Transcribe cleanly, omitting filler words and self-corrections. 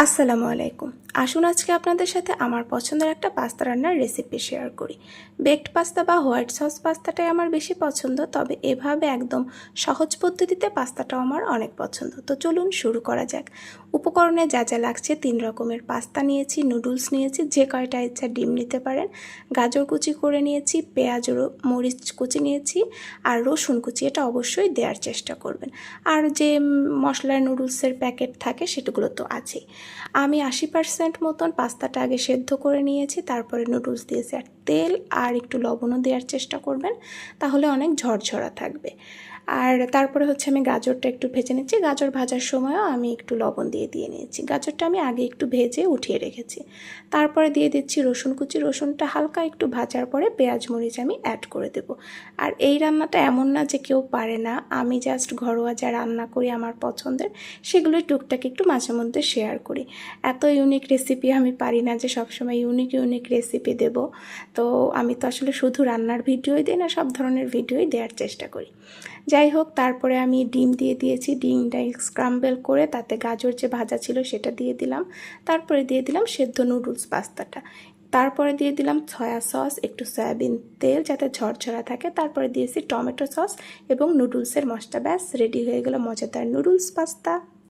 আসসালামু আলাইকুম। আসুন আজকে আপনাদের সাথে আমার পছন্দের একটা পাস্তা রান্নার রেসিপি শেয়ার করি। বেকড পাস্তা বা হোয়াইট সস পাস্তাটাই আমার বেশি পছন্দ, তবে এভাবে একদম সহজ পদ্ধতিতে পাস্তাটাও আমার অনেক পছন্দ। তো চলুন শুরু করা যাক। উপকরণে যা যা লাগছে, 3 রকমের পাস্তা নিয়েছি, নুডলস নিয়েছি, যে কয়টা ইচ্ছা ডিম নিতে পারেন, গাজর কুচি করে নিয়েছি, পেঁয়াজ মরিচ কুচি নিয়েছি, আর রসুন কুচি, এটা অবশ্যই দেওয়ার চেষ্টা করবেন। আর যে মশলার নুডলসের প্যাকেট থাকে সেগুলো তো আছেই। আমি 80% মতন পাস্তাটা আগে সেদ্ধ করে নিয়েছি, তারপরে নুডলস দিয়েছি। আর তেল আর একটু লবণও দেওয়ার চেষ্টা করবেন, তাহলে অনেক ঝরঝরা থাকবে। আর তারপরে আমি গাজরটা একটু ভেজে নিচ্ছি। গাজর ভাজার সময়ও আমি একটু লবণ দিয়ে নিয়েছি। গাজরটা আমি আগে একটু ভেজে উঠিয়ে রেখেছি। তারপরে দিয়ে দিচ্ছি রসুন কুচি। রসুনটা হালকা একটু ভাজার পরে পেঁয়াজ মরিচ আমি অ্যাড করে দেব। আর এই রান্নাটা এমন না যে কেউ পারে না, আমি জাস্ট ঘরোয়া যা রান্না করি আমার পছন্দের, সেগুলোই টুকটাক একটু মাঝে মধ্যে শেয়ার করি। এত ইউনিক রেসিপি আমি পারি না যে সবসময় ইউনিক রেসিপি দেব। তো আমি তো আসলে শুধু রান্নার ভিডিওই দিই না, সব ধরনের ভিডিওই দেওয়ার চেষ্টা করি। যাই হোক, তারপরে আমি ডিম দিয়েছি। ডিমটা স্ক্রাম্বল করে তাতে গাজর যে ভাজা ছিল সেটা দিয়ে দিলাম। তারপরে দিয়ে দিলাম সেদ্ধ নুডলস পাস্তাটা। তারপরে দিয়ে দিলাম সয়া সস, একটু সয়াবিন তেল যাতে ঝরঝরা থাকে। তারপরে দিয়েছি টমেটো সস এবং নুডলসের মশলা। ব্যাস রেডি হয়ে গেল মজাদার নুডলস পাস্তা।